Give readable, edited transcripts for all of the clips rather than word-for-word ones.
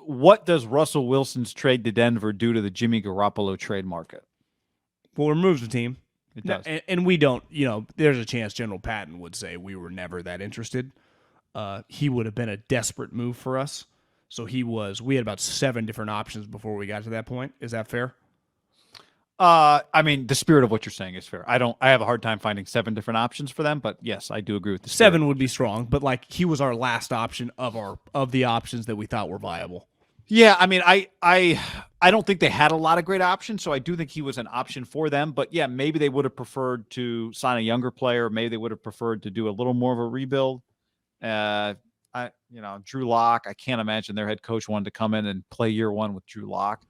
what does Russell Wilson's trade to Denver do to the Jimmy Garoppolo trade market? Well, it removes the team. It does. And we don't, there's a chance General Patton would say we were never that interested. He would have been a desperate move for us. So we had about 7 different options before we got to that point. Is that fair? I mean, the spirit of what you're saying is fair. I have a hard time finding 7 different options for them, but yes, I do agree with the spirit. 7 would be strong, but like he was our last option of the options that we thought were viable. Yeah, I mean, I don't think they had a lot of great options, so I do think he was an option for them. But yeah, maybe they would have preferred to sign a younger player. Maybe they would have preferred to do a little more of a rebuild. Drew Lock, I can't imagine their head coach wanted to come in and play year 1 with Drew Lock.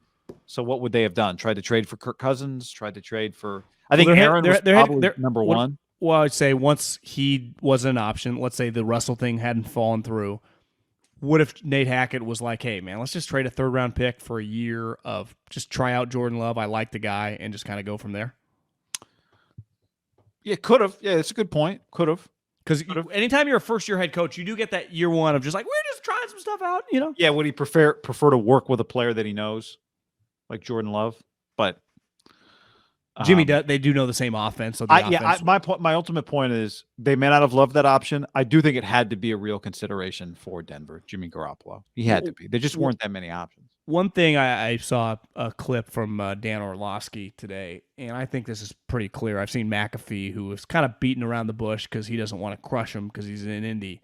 So what would they have done? Tried to trade for Kirk Cousins? Tried to trade for? I think Aaron was probably number 1. Well, I'd say once he was an option, let's say the Russell thing hadn't fallen through. What if Nate Hackett was like, hey, man, let's just trade a 3rd-round pick for a year of just try out Jordan Love. I like the guy, and just kind of go from there? Yeah, could have. Yeah, it's a good point. Could have. Because anytime you're a first-year head coach, you do get that year 1 of just like, we're just trying some stuff out, Yeah, would he prefer to work with a player that he knows, like Jordan Love? But Jimmy, they do know the same offense. So my ultimate point is they may not have loved that option. I do think it had to be a real consideration for Denver, Jimmy Garoppolo. He had to be. There just weren't that many options. One thing I saw a clip from Dan Orlovsky today, and I think this is pretty clear. I've seen McAfee, who was kind of beating around the bush because he doesn't want to crush him because he's in Indy.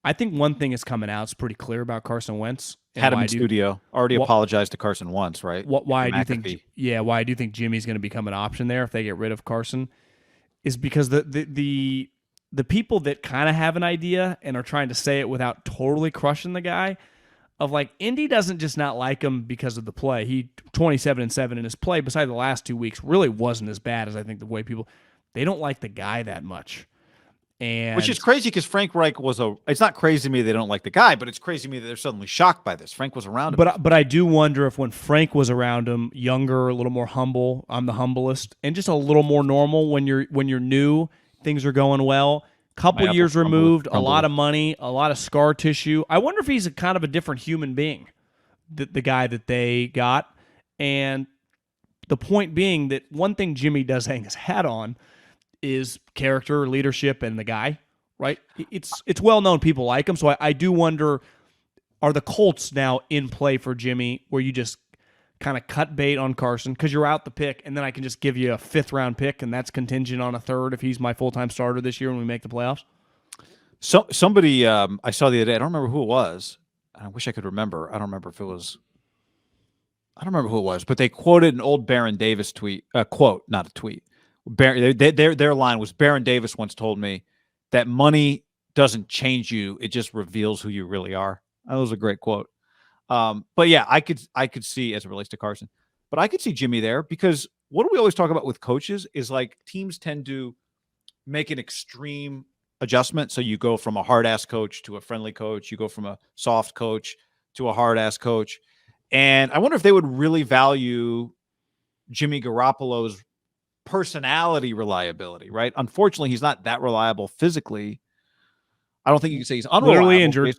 I think one thing is coming out. It's pretty clear about Carson Wentz. Had him in studio. Already apologized to Carson once, right? Why do you think? Yeah, why do you think Jimmy's going to become an option there if they get rid of Carson? Is because the people that kind of have an idea and are trying to say it without totally crushing the guy, of like Indy doesn't just not like him because of the play. He 27-7 in his play. Besides the last 2 weeks, really wasn't as bad as I think the way they don't like the guy that much. And which is crazy because Frank Reich it's not crazy to me they don't like the guy, but it's crazy to me that they're suddenly shocked by this. Frank was around him. But I do wonder if when Frank was around him, younger, a little more humble, I'm the humblest, and just a little more normal when you're new, things are going well. Couple years removed, a lot of money, a lot of scar tissue. I wonder if he's a kind of a different human being, the guy that they got. And the point being that one thing Jimmy does hang his hat on is character, leadership, and the guy, right? It's well known people like him. So I do wonder, are the Colts now in play for Jimmy where you just kind of cut bait on Carson because you're out the pick, and then I can just give you a 5th-round pick, and that's contingent on a 3rd if he's my full-time starter this year when we make the playoffs? So somebody I saw the other day, I don't remember who it was. I wish I could remember. I don't remember who it was, but they quoted an old Baron Davis quote, not a tweet. Their line was, Baron Davis once told me that money doesn't change you, it just reveals who you really are. That was a great quote. But yeah, I could see as it relates to Carson, but I could see Jimmy there because what do we always talk about with coaches is like teams tend to make an extreme adjustment. So you go from a hard ass coach to a friendly coach. You go from a soft coach to a hard ass coach. And I wonder if they would really value Jimmy Garoppolo's personality reliability, right? Unfortunately, he's not that reliable physically. I don't think you can say he's unreliable. Literally injured.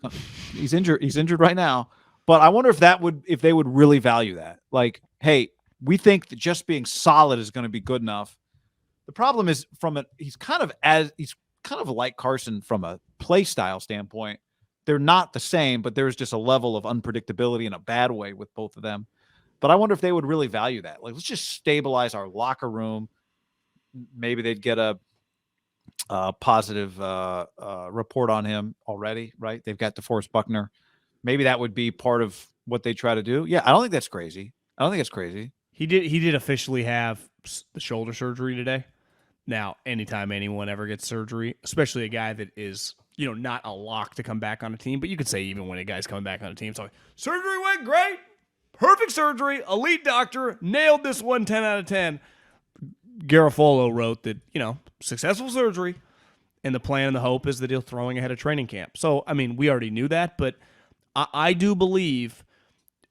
He's injured. He's injured right now. But I wonder if they would really value that. Like, hey, we think that just being solid is going to be good enough. The problem is he's kind of like Carson from a play style standpoint. They're not the same, but there's just a level of unpredictability in a bad way with both of them. But I wonder if they would really value that. Like, let's just stabilize our locker room. Maybe they'd get a positive report on him already, right? They've got DeForest Buckner. Maybe that would be part of what they try to do. Yeah, I don't think that's crazy. He did officially have the shoulder surgery today. Now, anytime anyone ever gets surgery, especially a guy that is, not a lock to come back on a team, but you could say even when a guy's coming back on a team, it's like, surgery went great. Perfect surgery. Elite doctor. Nailed this one 10 out of 10. Garofalo wrote that, successful surgery, and the plan and the hope is that he'll throwing ahead of training camp. So, I mean, we already knew that, but I do believe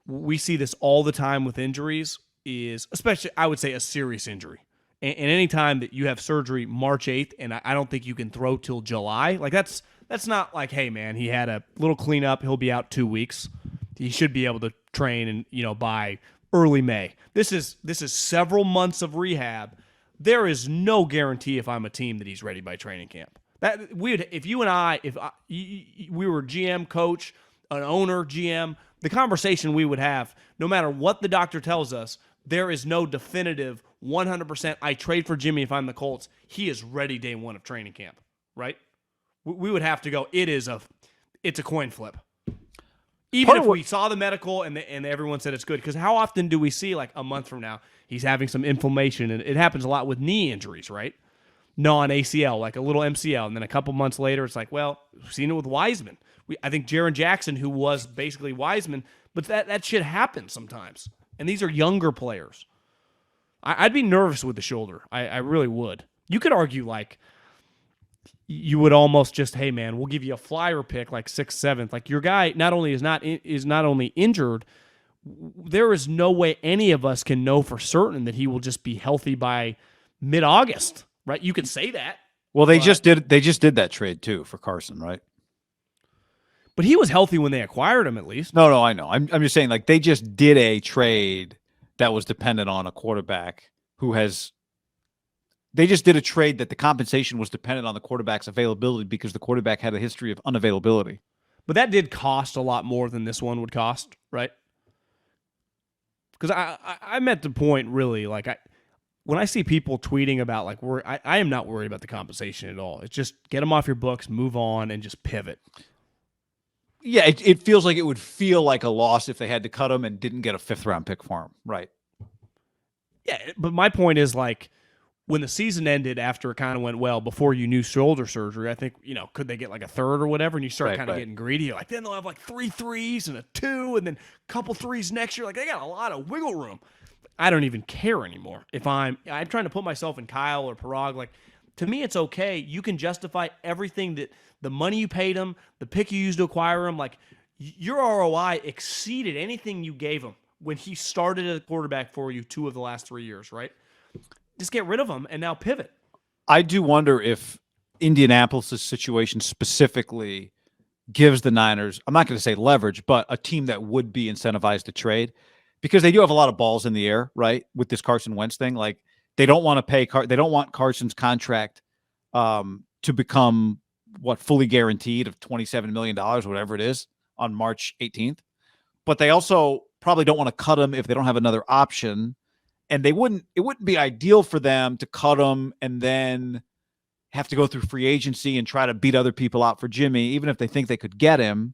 we see this all the time with injuries, is especially, I would say, a serious injury. And any time that you have surgery March 8th, and I don't think you can throw till July, like that's not like, hey, man, he had a little cleanup, he'll be out 2 weeks. he should be able to train and by early May. This is several months of rehab. There is no guarantee if I'm a team that he's ready by training camp. If you and I, we were GM, coach, an owner, GM, the conversation we would have, no matter what the doctor tells us, there is no definitive 100%. I trade for Jimmy if I'm the Colts. He is ready day one of training camp, right? We would have to go. It's a coin flip. Even if we saw the medical and everyone said it's good, because how often do we see like a month from now he's having some inflammation, and it happens a lot with knee injuries, right? Non-ACL, like a little MCL, and then a couple months later it's like, well, we've seen it with Wiseman. I think Jaron Jackson, who was basically Wiseman, but that shit happens sometimes, and these are younger players. I'd be nervous with the shoulder. I really would. You could argue like you would almost just, hey man, we'll give you a flyer pick like 6th, 7th. Like your guy not only is not only injured, there is no way any of us can know for certain that he will just be healthy by mid-August, right? You could say that. Well, they just did that trade too for Carson, right? But he was healthy when they acquired him, at least. No, I know. I'm just saying, like, they just did a trade that was dependent on a quarterback who has. They just did a trade that the compensation was dependent on the quarterback's availability because the quarterback had a history of unavailability. But that did cost a lot more than this one would cost, right? Because I'm at the point, really, like, when I see people tweeting about, like, I am not worried about the compensation at all. It's just get them off your books, move on, and just pivot. Yeah, it feels like it would feel like a loss if they had to cut him and didn't get a 5th-round pick for him, right? Yeah, but my point is, like, when the season ended after it kind of went well, before you knew shoulder surgery, I think, could they get like a 3rd or whatever? And you start kind of getting greedy. You're like, then they'll have like 3 threes and a 2 and then a couple threes next year. Like, they got a lot of wiggle room. I don't even care anymore. If I'm trying to put myself in Kyle or Parag, like, to me, it's okay. You can justify everything that the money you paid him, the pick you used to acquire him. Like, your ROI exceeded anything you gave him when he started as a quarterback for you 2 of the last 3 years, right? Just get rid of him and now pivot. I do wonder if Indianapolis' situation specifically gives the Niners, I'm not going to say leverage, but a team that would be incentivized to trade, because they do have a lot of balls in the air, right? With this Carson Wentz thing, like they don't want to pay, they don't want Carson's contract to become fully guaranteed of $27 million, whatever it is, on March 18th. But they also probably don't want to cut him if they don't have another option. And it wouldn't be ideal for them to cut him and then have to go through free agency and try to beat other people out for Jimmy, even if they think they could get him.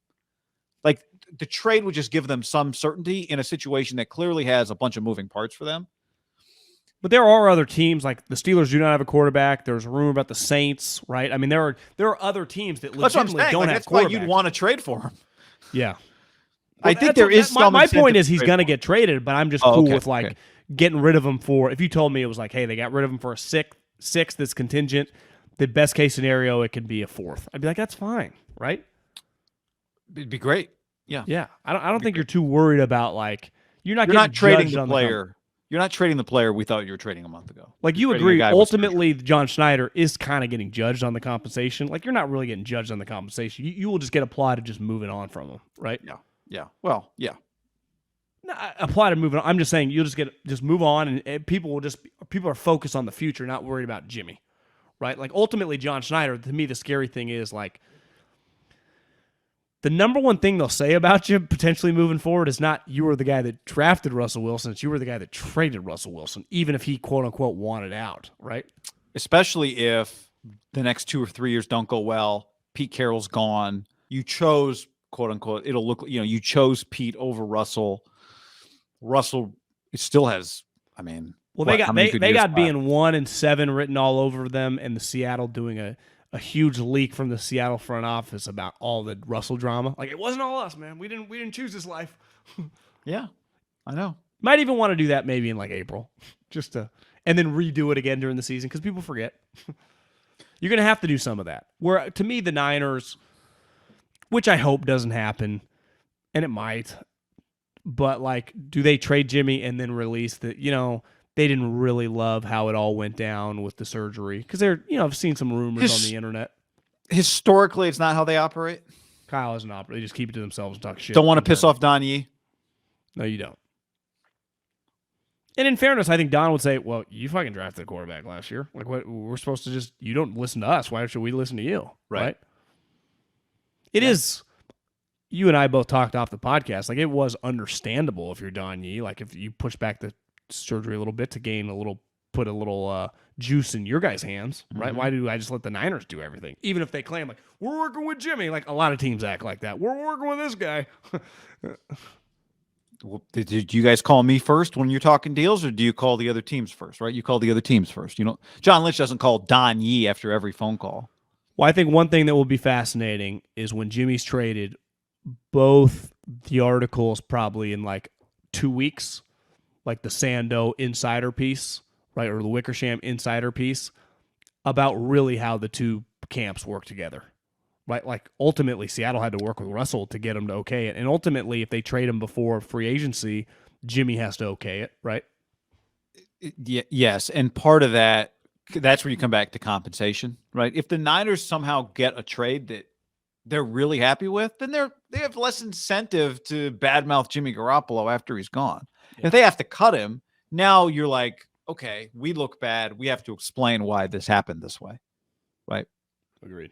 Like, the trade would just give them some certainty in a situation that clearly has a bunch of moving parts for them. But there are other teams, like the Steelers do not have a quarterback. There's a rumor about the Saints, right? I mean, there are other teams that legitimately don't have quarterbacks. That's why you'd want to trade for him. Yeah. Well, I think there is some. My point is he's going to get traded, but I'm just cool with getting rid of him for. If you told me it was like, hey, they got rid of him for a sixth that's contingent, the best case scenario it could be a 4th. I'd be like, that's fine, right? It'd be great. Yeah. Yeah. I don't think you're too worried about like you're not trading the player. You're not trading the player we thought you were trading a month ago. Like, you agree, ultimately, John Schneider is kind of getting judged on the compensation. Like, you're not really getting judged on the compensation. You will just get applied to just moving on from him, right? Yeah. Well, yeah. No, apply to moving on. I'm just saying you'll just move on, and people are focused on the future, not worried about Jimmy, right? Like, ultimately, John Schneider, to me, the scary thing is, like, the number one thing they'll say about you potentially moving forward is not you were the guy that drafted Russell Wilson. It's you were the guy that traded Russell Wilson, even if he, quote unquote, wanted out, right? Especially if the next 2 or 3 years don't go well, Pete Carroll's gone. You chose, quote unquote, you chose Pete over Russell. Russell, it still has, I mean. Well, they got being 1-7 written all over them, and the Seattle doing a huge leak from the Seattle front office about all the Russell drama. Like, it wasn't all us, man. We didn't choose this life. Yeah, I know. Might even want to do that maybe in like April, and then redo it again during the season because people forget. You're going to have to do some of that. Where, to me, the Niners, which I hope doesn't happen, and it might, but like, do they trade Jimmy and then release the, they didn't really love how it all went down with the surgery because I've seen some rumors on the internet. Historically, it's not how they operate. Kyle is an operator. They just keep it to themselves and talk shit. Don't want to piss off Don Yee? No, you don't. And in fairness, I think Don would say, well, you fucking drafted a quarterback last year. Like, what? We're supposed to just, you don't listen to us. Why should we listen to you? Right? It is, you and I both talked off the podcast. Like, it was understandable if you're Don Yee. Like, if you push back the surgery a little bit to gain a little, put a little juice in your guys' hands, right? Why do I just let the Niners do everything? Even if they claim, like, we're working with Jimmy. Like, a lot of teams act like that. We're working with this guy. Well, did you guys call me first when you're talking deals, or do you call the other teams first, right? You call the other teams first. You know, John Lynch doesn't call Don Yee after every phone call. Well, I think one thing that will be fascinating is when Jimmy's traded, both the articles probably in like 2 weeks, like the Sando insider piece, right, or the Wickersham insider piece, about really how the two camps work together. Right, like ultimately, Seattle had to work with Russell to get him to okay it, and ultimately, if they trade him before free agency, Jimmy has to okay it, right? Yes, and part of that's where you come back to compensation, right? If the Niners somehow get a trade that they're really happy with, then they have less incentive to badmouth Jimmy Garoppolo after he's gone. Yeah. If they have to cut him, now you're like, okay, we look bad. We have to explain why this happened this way, right? Agreed.